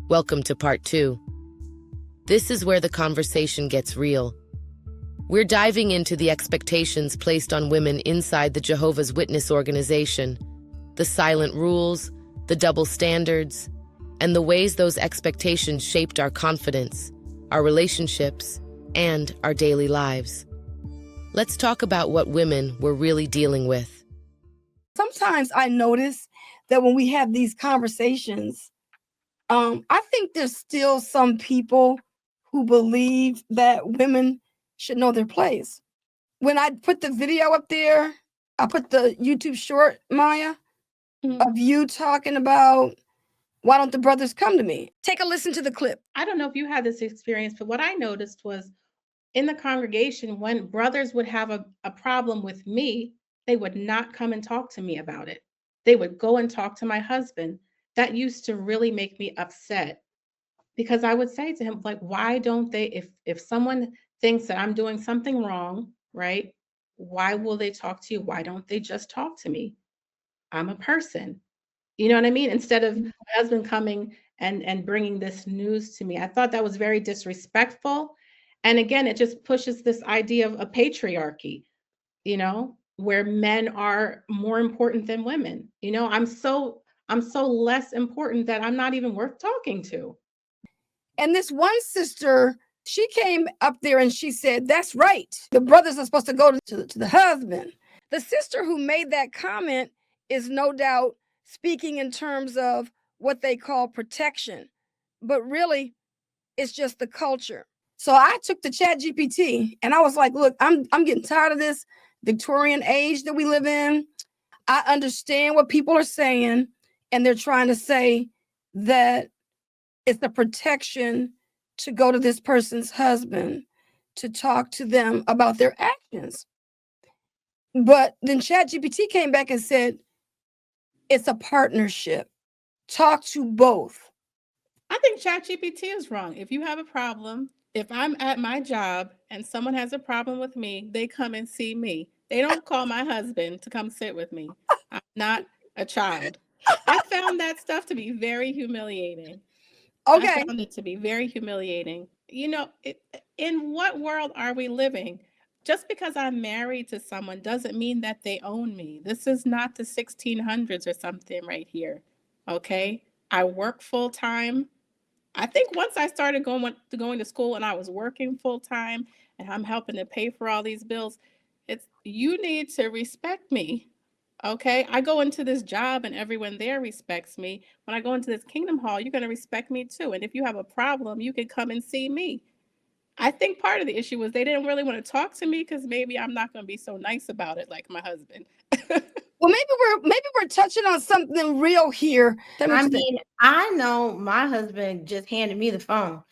Welcome to part 2. This is where the conversation gets real. We're diving into the expectations placed on women inside the Jehovah's Witness organization, the silent rules, the double standards, and the ways those expectations shaped our confidence, our relationships, and our daily lives. Let's talk about what women were really dealing with. Sometimes I notice that when we have these conversations, I think there's still some people who believe that women should know their place. When I put the video up there, I put the YouTube short, Maya, of you talking about why don't the brothers come to me? Take a listen to the clip. I don't know if you had this experience, but what I noticed was in the congregation, when brothers would have a problem with me, they would not come and talk to me about it. They would go and talk to my husband. That used to really make me upset because I would say to him, like, why don't they, if someone thinks that I'm doing something wrong, right? Why will they talk to you? Why don't they just talk to me? I'm a person. You know what I mean? Instead of my husband coming and bringing this news to me. I thought that was very disrespectful. And again, it just pushes this idea of a patriarchy, where men are more important than women. I'm so less important that I'm not even worth talking to. And this one sister, she came up there and she said, that's right. The brothers are supposed to go to the husband. The sister who made that comment is no doubt speaking in terms of what they call protection, but really it's just the culture. So I took the ChatGPT and I was like, look, I'm getting tired of this Victorian age that we live in. I understand what people are saying, and they're trying to say that it's the protection to go to this person's husband to talk to them about their actions. But then ChatGPT came back and said, it's a partnership. Talk to both. I think ChatGPT is wrong. If you have a problem, if I'm at my job and someone has a problem with me, they come and see me. They don't call my husband to come sit with me. I'm not a child. I found that stuff to be very humiliating. Okay. I found it to be very humiliating. In what world are we living? Just because I'm married to someone doesn't mean that they own me. This is not the 1600s or something right here. Okay? I work full time. I think once I started going to school and I was working full time and I'm helping to pay for all these bills, you need to respect me. Okay, I go into this job and everyone there respects me. When I go into this Kingdom Hall, you're going to respect me too. And if you have a problem, you can come and see me. I think part of the issue was they didn't really want to talk to me because maybe I'm not going to be so nice about it like my husband. Well, maybe we're touching on something real here. I know my husband just handed me the phone.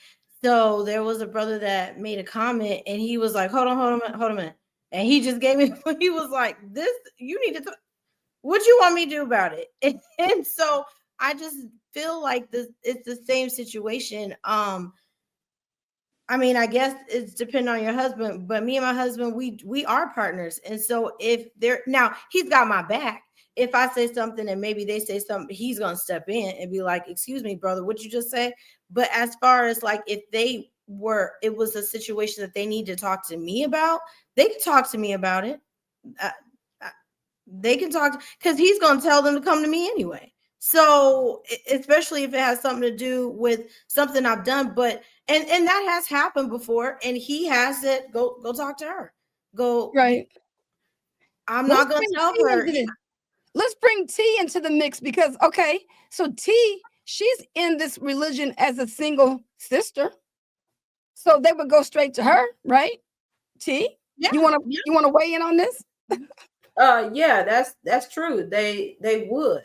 So there was a brother that made a comment and he was like, hold on a minute. And he just gave me, he was like, this, you need to talk. What you want me to do about it? And so I just feel like it's the same situation. I mean, I guess it's depending on your husband, but me and my husband, we are partners. And so now he's got my back. If I say something and maybe they say something, he's going to step in and be like, excuse me, brother, what'd you just say? But as far as like, if it was a situation that they need to talk to me about, they can talk to me about it. They can talk because he's going to tell them to come to me anyway. So especially if it has something to do with something I've done, but and that has happened before, and he has said, go talk to her. Go right. I'm not going to tell her. Let's bring T into the mix because so T, she's in this religion as a single sister, so they would go straight to her, right? T, yeah. You want to weigh in on this? Yeah, that's true. They would.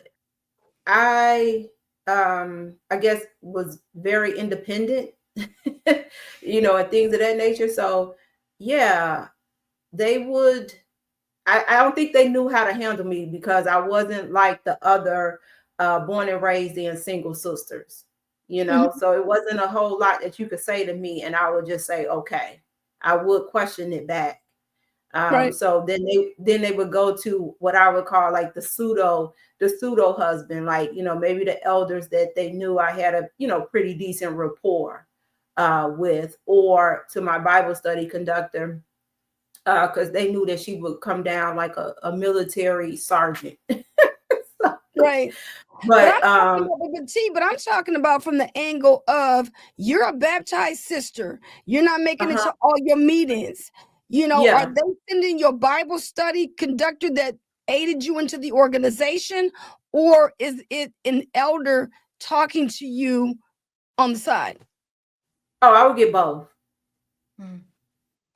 I guess was very independent, and things of that nature. So yeah, they would. I don't think they knew how to handle me because I wasn't like the other born and raised in single sisters, Mm-hmm. So it wasn't a whole lot that you could say to me and I would just say, okay. I would question it back. Right. So then they would go to what I would call like the pseudo husband, like, you know, maybe the elders that they knew I had a, you know, pretty decent rapport with, or to my Bible study conductor, because they knew that she would come down like a military sergeant. So, Right. but But I'm talking about from the angle of you're a baptized sister. You're not making it to all your meetings. You know, are yeah. they sending your Bible study conductor that aided you into the organization, or is it an elder talking to you on the side? Oh, I would get both.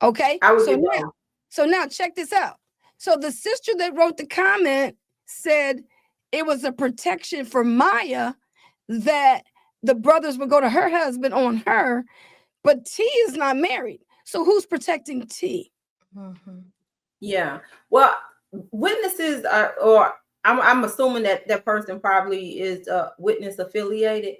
Okay. I would get both. So now check this out. So the sister that wrote the comment said it was a protection for Maya that the brothers would go to her husband on her, but T is not married. So who's protecting T? Yeah. Well, witnesses are, or I'm assuming that that person probably is witness affiliated,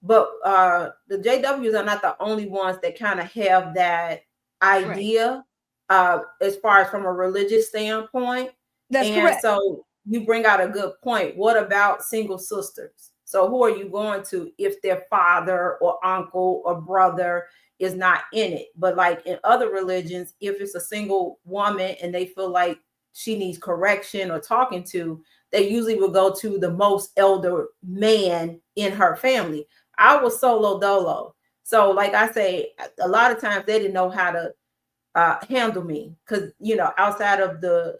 but the JWs are not the only ones that kind of have that idea, as far as from a religious standpoint. That's And correct. so you bring out a good point. What about single sisters? So who are you going to if their father or uncle or brother is not in it? But like in other religions, if it's a single woman and they feel like she needs correction or talking to, they usually will go to the most elder man in her family. I was solo dolo. So like I say, a lot of times they didn't know how to handle me, because, you know, outside of the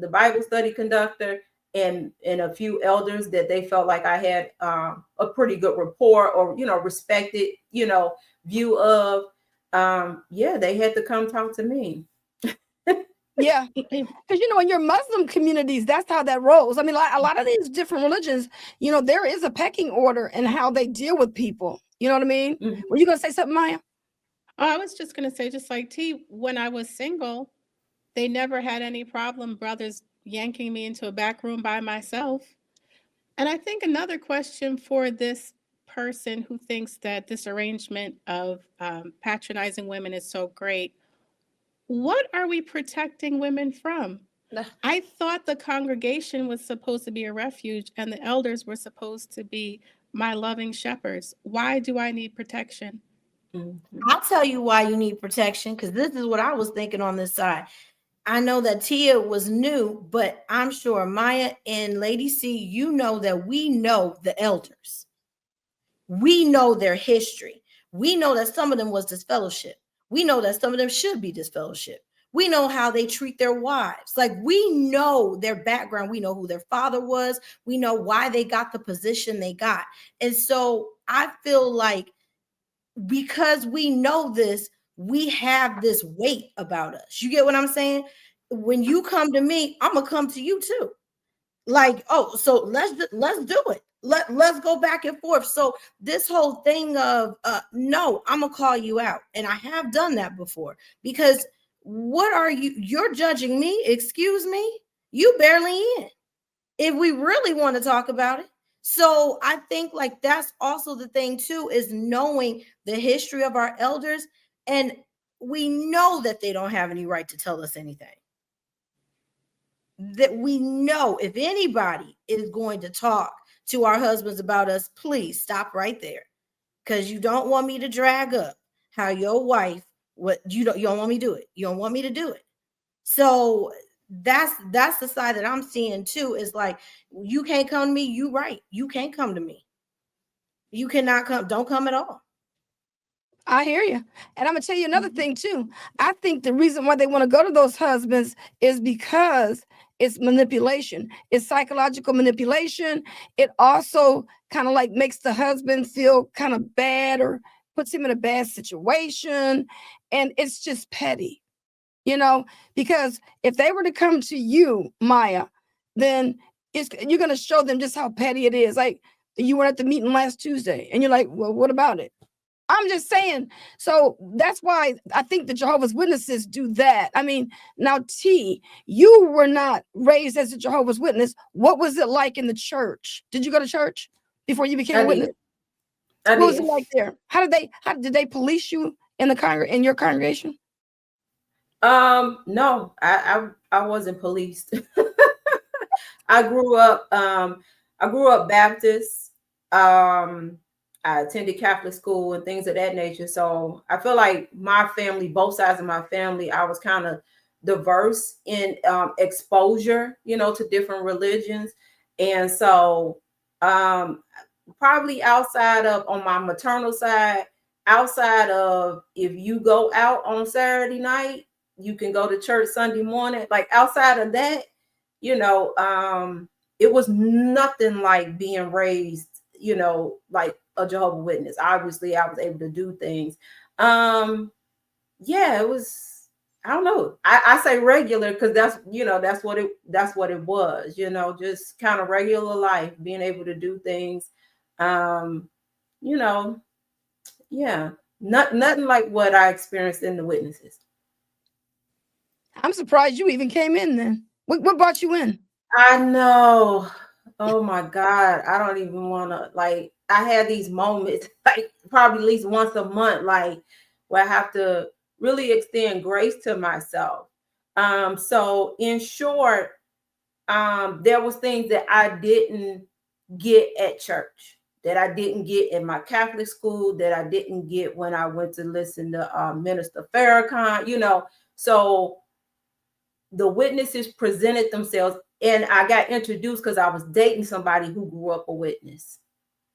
Bible study conductor and a few elders that they felt like I had a pretty good rapport or, you know, respected, you know, view of, yeah, they had to come talk to me. Yeah, because, you know, in your Muslim communities, that's how that rolls. I mean, like, a lot of these different religions, you know, there is a pecking order in how they deal with people. You know what I mean? Mhm. Were you going to say something, Maya? Oh, I was just going to say, just like T, when I was single, they never had any problem brothers yanking me into a back room by myself. And I think another question for this person who thinks that this arrangement of patronizing women is so great, what are we protecting women from? I thought the congregation was supposed to be a refuge and the elders were supposed to be my loving shepherds. Why do I need protection? I'll tell you why you need protection, because this is what I was thinking on this side. I know that Tia was new, but I'm sure Maya and Lady C, you know that we know the elders. We know their history. We know that some of them was disfellowship. We know that some of them should be disfellowship. We know how they treat their wives. Like, we know their background. We know who their father was. We know why they got the position they got. And so I feel like because we know this, we have this weight about us. You get what I'm saying? When you come to me, I'm gonna come to you too. Like, oh, so let's do it. Let's go back and forth. So this whole thing of no, I'm gonna call you out, and I have done that before, because what are you? You're judging me. Excuse me. You barely in. If we really want to talk about it. So I think like that's also the thing too, is knowing the history of our elders, and we know that they don't have any right to tell us anything. That we know if anybody is going to talk to our husbands about us, please stop right there, because you don't want me to drag up how your wife, what you don't want me to do it. You don't want me to do it. So that's the side that I'm seeing too, is like, you can't come to me. You right. You can't come to me. You cannot come. Don't come at all. I hear you. And I'm going to tell you another thing too. I think the reason why they want to go to those husbands is because it's manipulation. It's psychological manipulation. It also kind of like makes the husband feel kind of bad or puts him in a bad situation. And it's just petty, you know, because if they were to come to you, Maya, then you're going to show them just how petty it is. Like, you were at the meeting last Tuesday and you're like, well, what about it? I'm just saying. So that's why I think the Jehovah's Witnesses do that. I mean, now T, you were not raised as a Jehovah's Witness. What was it like in the church? Did you go to church before you became a witness? What was it like there? How did they police you in your congregation? No, I wasn't policed. I grew up Baptist. I attended Catholic school and things of that nature. So I feel like my family, both sides of my family, I was kind of diverse in exposure, to different religions. And so probably outside of on my maternal side, outside of if you go out on Saturday night, you can go to church Sunday morning. Like outside of that, it was nothing like being raised, like a Jehovah's Witness. Obviously, I was able to do things. Yeah, it was, I don't know. I say regular because that's what it was, just kind of regular life, being able to do things. You know, yeah, nothing like what I experienced in the witnesses. I'm surprised you even came in then. What brought you in? I know. Oh my God. I don't even want to, like, I had these moments, like probably at least once a month, like where I have to really extend grace to myself. So in short, there was things that I didn't get at church, that I didn't get in my Catholic school, that I didn't get when I went to listen to Minister Farrakhan, so the witnesses presented themselves, and I got introduced because I was dating somebody who grew up a witness.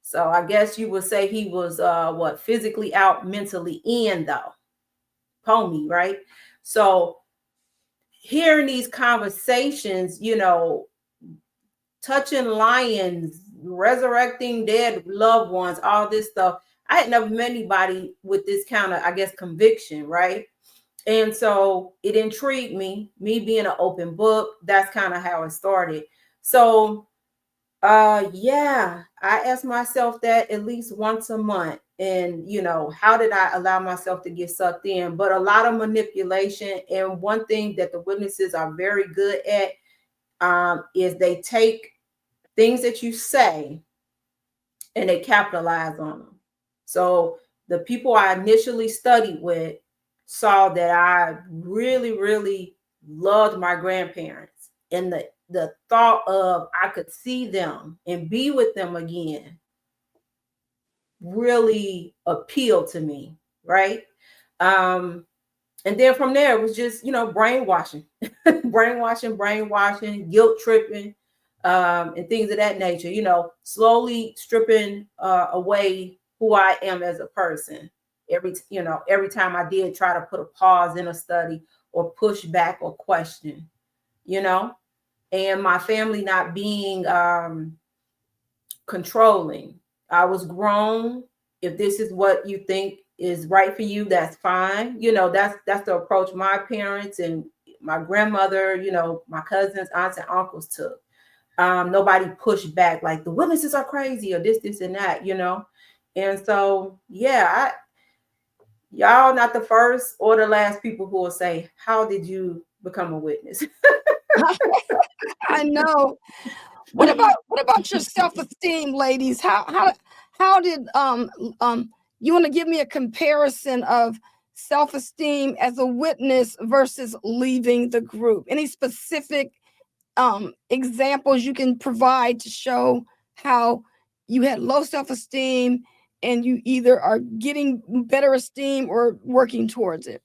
So I guess you would say he was physically out, mentally in though. Pony, right? So hearing these conversations, touching lions, resurrecting dead loved ones, all this stuff. I had never met anybody with this kind of, I guess, conviction, right? And so it intrigued me being an open book. That's kind of how it started. So yeah, I asked myself that at least once a month. And how did I allow myself to get sucked in? But a lot of manipulation. And one thing that the witnesses are very good at is they take things that you say and they capitalize on them. So the people I initially studied with saw that I really, really loved my grandparents, and the thought of I could see them and be with them again really appealed to me, right? And then from there it was just brainwashing, brainwashing, guilt tripping, and things of that nature, slowly stripping away who I am as a person. Every time I did try to put a pause in a study or push back or question, and my family not being controlling. I was grown. If this is what you think is right for you, that's fine. That's the approach my parents and my grandmother, my cousins, aunts, and uncles took. Nobody pushed back like the witnesses are crazy or this and that, And so, yeah, y'all not the first or the last people who will say, how did you become a witness? I know. What about your self-esteem, ladies? How did you want to give me a comparison of self-esteem as a witness versus leaving the group? Any specific examples you can provide to show how you had low self-esteem and you either are getting better esteem or working towards it?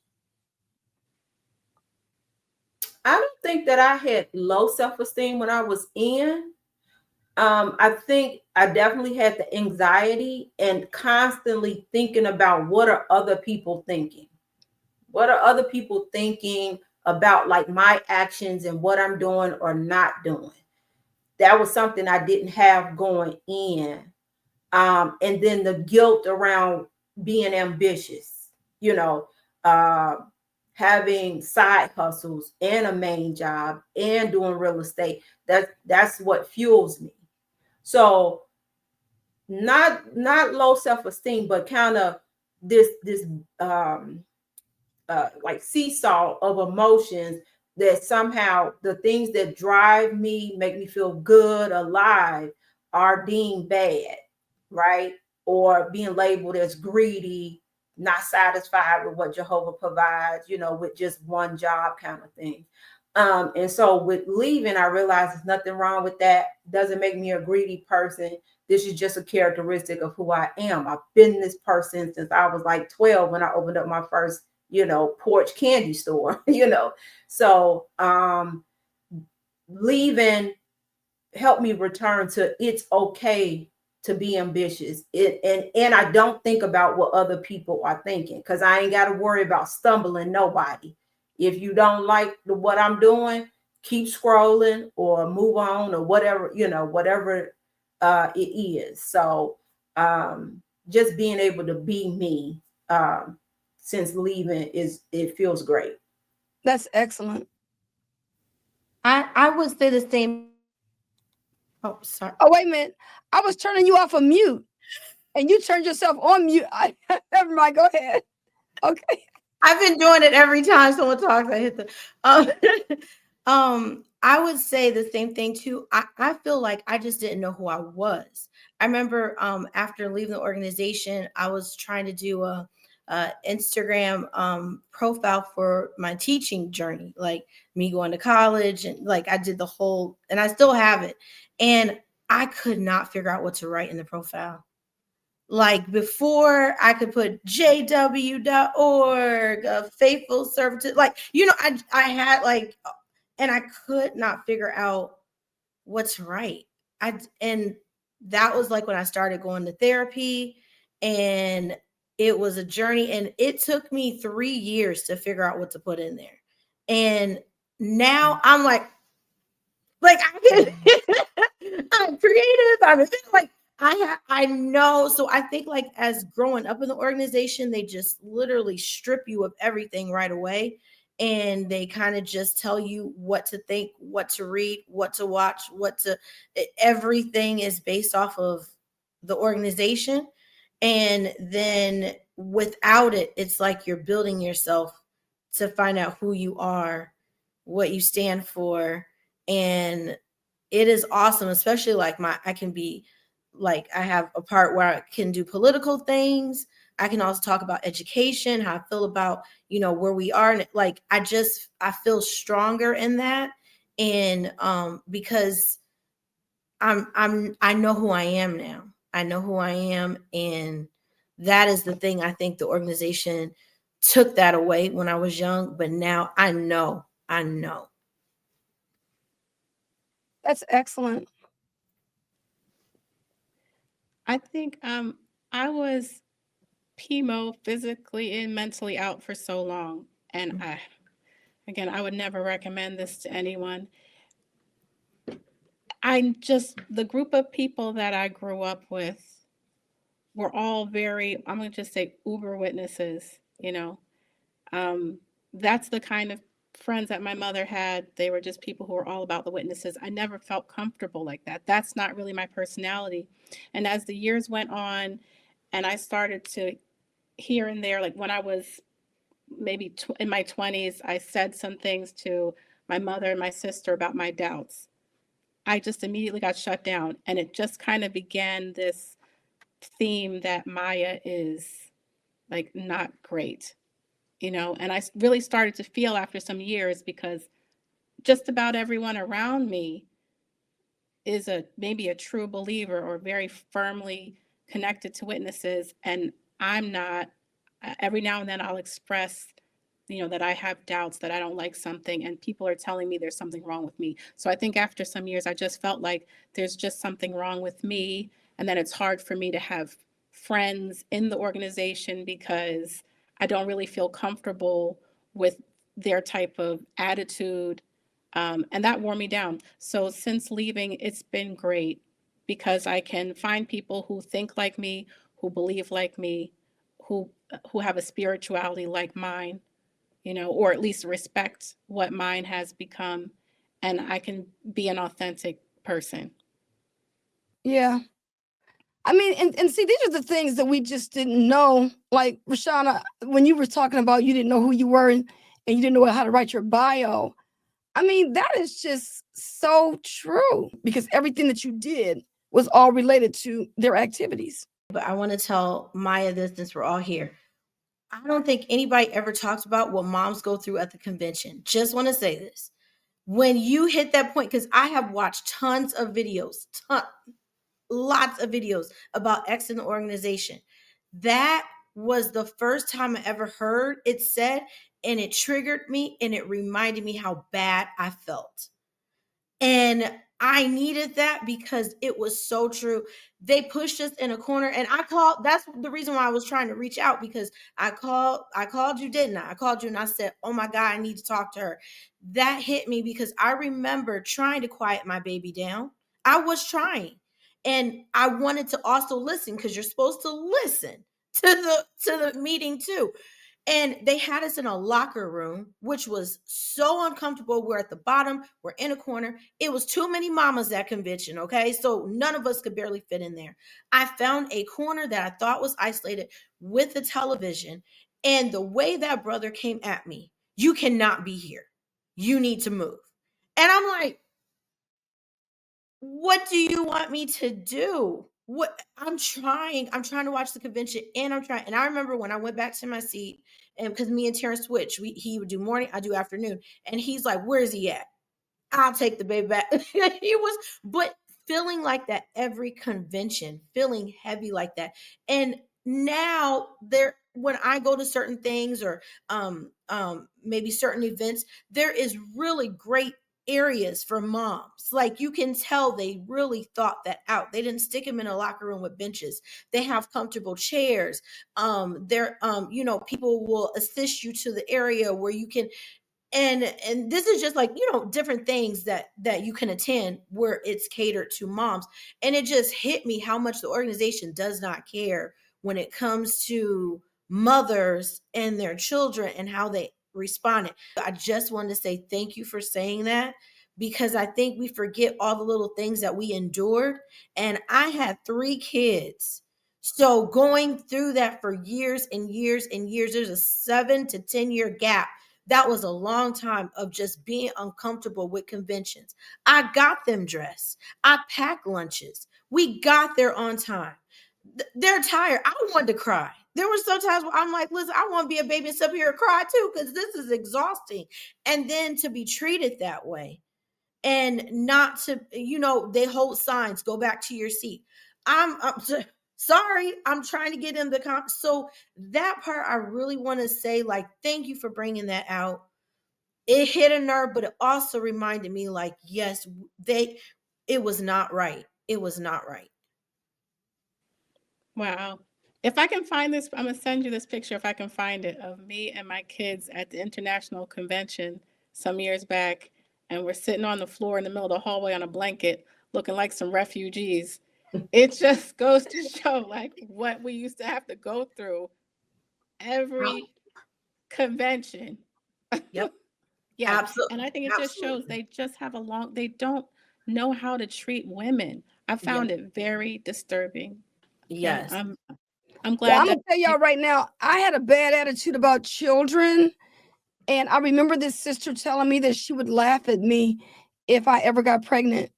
I don't think that I had low self-esteem when I was in. I think I definitely had the anxiety and constantly thinking about what are other people thinking? What are other people thinking about like my actions and what I'm doing or not doing? That was something I didn't have going in. And then the guilt around being ambitious, having side hustles and a main job and doing real estate. That's what fuels me. So not low self-esteem, but kind of this like seesaw of emotions that somehow the things that drive me, make me feel good, alive, are deemed bad, right? Or being labeled as greedy, not satisfied with what Jehovah provides, with just one job kind of thing. And so with leaving, I realized there's nothing wrong with that. Doesn't make me a greedy person. This is just a characteristic of who I am. I've been this person since I was like 12 when I opened up my first, porch candy store, So leaving helped me return to it's okay to be ambitious. And I don't think about what other people are thinking, because I ain't got to worry about stumbling nobody. If you don't like what I'm doing, keep scrolling or move on or whatever, whatever it is. So just being able to be me since leaving it feels great. That's excellent. I would say the same. Oh, sorry. Oh, wait a minute. I was turning you off of mute and you turned yourself on mute. Never mind. Go ahead. Okay. I've been doing it every time someone talks. I hit the. I would say the same thing too. I feel like I just didn't know who I was. I remember after leaving the organization, I was trying to do a Instagram profile for my teaching journey, like me going to college, and like I did the whole, and I still have it, and I could not figure out what to write in the profile. Like before, I could put JW.org, faithful servitude, like I had like, and I could not figure out what to write. And that was like when I started going to therapy, and it was a journey, and it took me 3 years to figure out what to put in there. And now I'm like I can, I'm creative. I'm like, I know. So I think like as growing up in the organization, they just literally strip you of everything right away. And they kind of just tell you what to think, what to read, what to watch, everything is based off of the organization. And then without it, it's like you're building yourself to find out who you are, what you stand for. And it is awesome, especially like I can be like, I have a part where I can do political things. I can also talk about education, how I feel about, where we are. And like, I feel stronger in that. And because I know who I am now. I know who I am. And that is the thing. I think the organization took that away when I was young, but now I know. That's excellent. I think I was PMO, physically and mentally out for so long. And I would never recommend this to anyone. The group of people that I grew up with were all very, I'm going to just say uber witnesses, That's the kind of friends that my mother had. They were just people who were all about the witnesses. I never felt comfortable like that. That's not really my personality. And as the years went on and I started to here and there, like when I was maybe in my 20s, I said some things to my mother and my sister about my doubts. I just immediately got shut down. And it just kind of began this theme that Maya is like not great, and I really started to feel after some years, because just about everyone around me is maybe a true believer or very firmly connected to witnesses, and I'm not. Every now and then I'll express that I have doubts, that I don't like something, and people are telling me there's something wrong with me. So I think after some years I just felt like there's just something wrong with me, and then it's hard for me to have friends in the organization because I don't really feel comfortable with their type of attitude, and that wore me down. So since leaving, it's been great because I can find people who think like me, who believe like me, who have a spirituality like mine, or at least respect what mine has become, and I can be an authentic person. Yeah. I mean, and see, these are the things that we just didn't know. Like, Rashana, when you were talking about you didn't know who you were and you didn't know how to write your bio. I mean, that is just so true, because everything that you did was all related to their activities. But I want to tell Maya this, since we're all here. I don't think anybody ever talks about what moms go through at the convention. Just want to say this. When you hit that point, because I have watched tons of videos, lots of videos about X in the organization. That was the first time I ever heard it said, and it triggered me and it reminded me how bad I felt. And I needed that because it was so true. They pushed us in a corner, and that's the reason why I was trying to reach out, because I called you, didn't I? I called you and I said, oh my God, I need to talk to her. That hit me because I remember trying to quiet my baby down. I was trying. And I wanted to also listen, because you're supposed to listen to the meeting too. And they had us in a locker room, which was so uncomfortable. We're at the bottom, we're in a corner. It was too many mamas at convention, okay? So none of us could barely fit in there. I found a corner that I thought was isolated with the television. And the way that brother came at me, you cannot be here. You need to move. And I'm like, what do you want me to do? What I'm trying to watch the convention, and and I remember when I went back to my seat, and because me and Terrence switched, he would do morning, I do afternoon, and he's like, where's he at? I'll take the baby back. He was, but feeling like that every convention, feeling heavy like that. And now when I go to certain things, or maybe certain events, there is really great areas for moms. Like, you can tell they really thought that out. They didn't stick them in a locker room with benches. They have comfortable chairs. People will assist you to the area where you can, and this is just like, different things that you can attend where it's catered to moms. And it just hit me how much the organization does not care when it comes to mothers and their children and how they responded. I just wanted to say thank you for saying that, because I think we forget all the little things that we endured. And I had 3 kids. So going through that for years and years and years, there's a 7 to 10 year gap. That was a long time of just being uncomfortable with conventions. I got them dressed. I packed lunches. We got there on time. They're tired. I wanted to cry. There were some times where I'm like, listen, I want to be a baby and sit here and cry too, because this is exhausting. And then to be treated that way, and not to, they hold signs, go back to your seat. I'm sorry, I'm trying to get in the so that part, I really want to say, like, thank you for bringing that out. It hit a nerve, but it also reminded me, like, yes, it was not right. It was not right. Wow. If I can find this, I'm going to send you this picture, if I can find it, of me and my kids at the international convention some years back. And we're sitting on the floor in the middle of the hallway on a blanket, looking like some refugees. It just goes to show, like, what we used to have to go through every convention. Yep. Yeah. Absolutely. And I think it just shows they just have they don't know how to treat women. I found it very disturbing. Yes. I'm glad. Well, I'm gonna tell y'all right now, I had a bad attitude about children. And I remember this sister telling me that she would laugh at me if I ever got pregnant.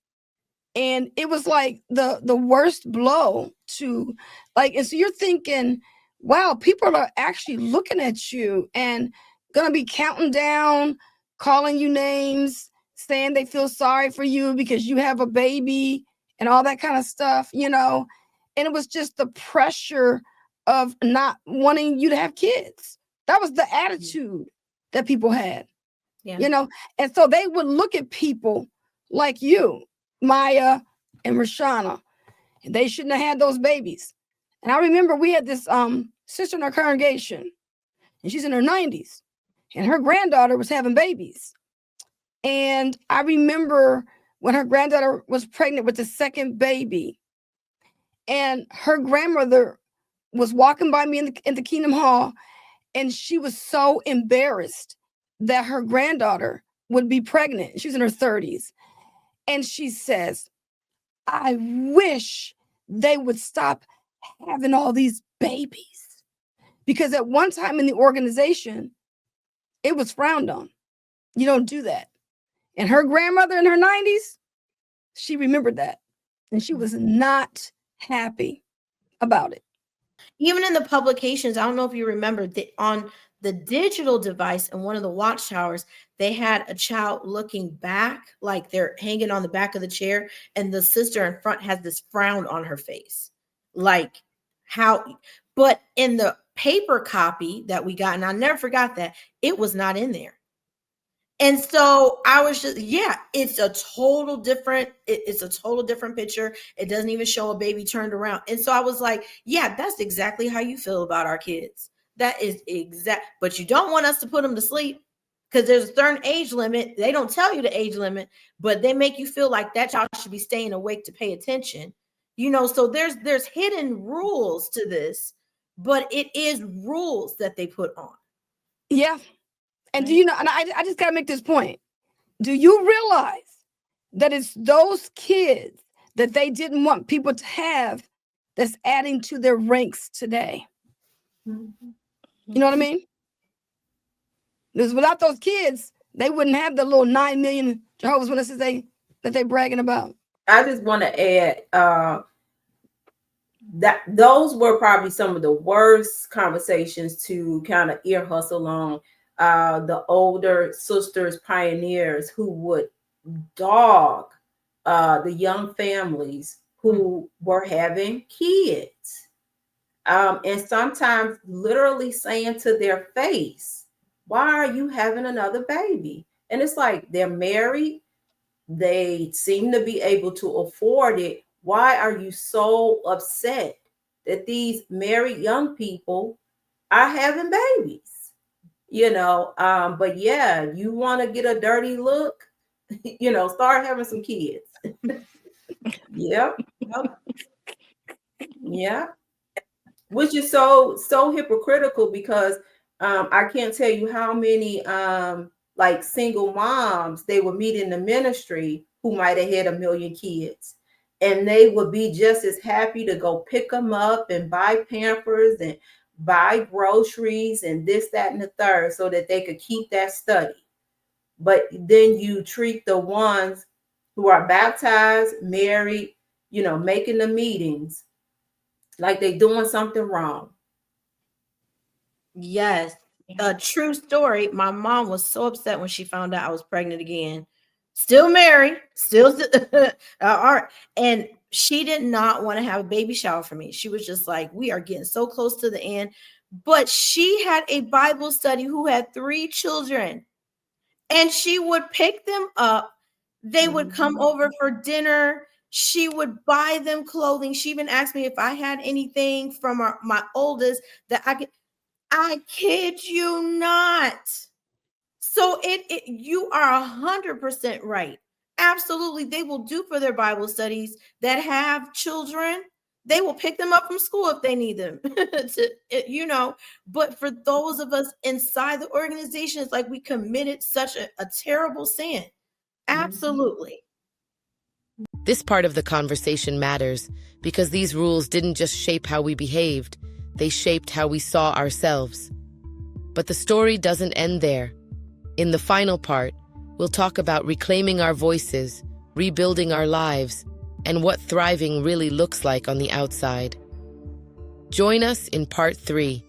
And it was like the worst blow to, like, and so you're thinking, wow, people are actually looking at you and gonna be counting down, calling you names, saying they feel sorry for you because you have a baby and all that kind of stuff, And it was just the pressure of not wanting you to have kids. That was the attitude that people had, and so they would look at people like you, Maya and Rashana, and they shouldn't have had those babies. And I remember we had this sister in our congregation, and she's in her 90s, and her granddaughter was having babies. And I remember when her granddaughter was pregnant with the second baby, and her grandmother was walking by me in the Kingdom Hall, and she was so embarrassed that her granddaughter would be pregnant. She was in her 30s. And she says, I wish they would stop having all these babies. Because at one time in the organization, it was frowned on. You don't do that. And her grandmother in her 90s, she remembered that. And she was not happy about it. Even in the publications, I don't know if you remember, on the digital device in one of the watchtowers, they had a child looking back, like they're hanging on the back of the chair, and the sister in front has this frown on her face. Like how, but in the paper copy that we got, and I never forgot that, it was not in there. And so I was just, yeah, it's a total different picture. It doesn't even show a baby turned around. And so I was like, yeah, that's exactly how you feel about our kids. That is exact, but you don't want us to put them to sleep because there's a certain age limit. They don't tell you the age limit, but they make you feel like that child should be staying awake to pay attention. So there's hidden rules to this, but it is rules that they put on. Yeah. And do you know, and I just got to make this point. Do you realize that it's those kids that they didn't want people to have that's adding to their ranks today? Mm-hmm. You know what I mean? Because without those kids, they wouldn't have the little 9 million Jehovah's Witnesses that they bragging about. I just want to add that those were probably some of the worst conversations to kind of ear hustle on. The older sisters, pioneers, who would dog the young families who were having kids. And sometimes literally saying to their face, why are you having another baby? And it's like, they're married. They seem to be able to afford it. Why are you so upset that these married young people are having babies? But yeah, you want to get a dirty look, start having some kids. Yep. Yeah. Which is so hypocritical because I can't tell you how many like single moms they would meet in the ministry who might have had 1 million kids, and they would be just as happy to go pick them up and buy Pampers and buy groceries and this, that, and the third so that they could keep that study. But then you treat the ones who are baptized, married, making the meetings like they're doing something wrong. Yes, a true story. My mom was so upset when she found out I was pregnant again. Still married, still all right. And she did not want to have a baby shower for me. She was just like, we are getting so close to the end. But she had a Bible study who had 3 children, and she would pick them up. They would come over for dinner. She would buy them clothing. She even asked me if I had anything from my oldest that I could. I kid you not. So you are 100% right. Absolutely. They will do for their Bible studies that have children. They will pick them up from school if they need them, but for those of us inside the organization, it's like we committed such a terrible sin. Absolutely. This part of the conversation matters because these rules didn't just shape how we behaved, they shaped how we saw ourselves. But the story doesn't end there. In the final part, we'll talk about reclaiming our voices, rebuilding our lives, and what thriving really looks like on the outside. Join us in part 3,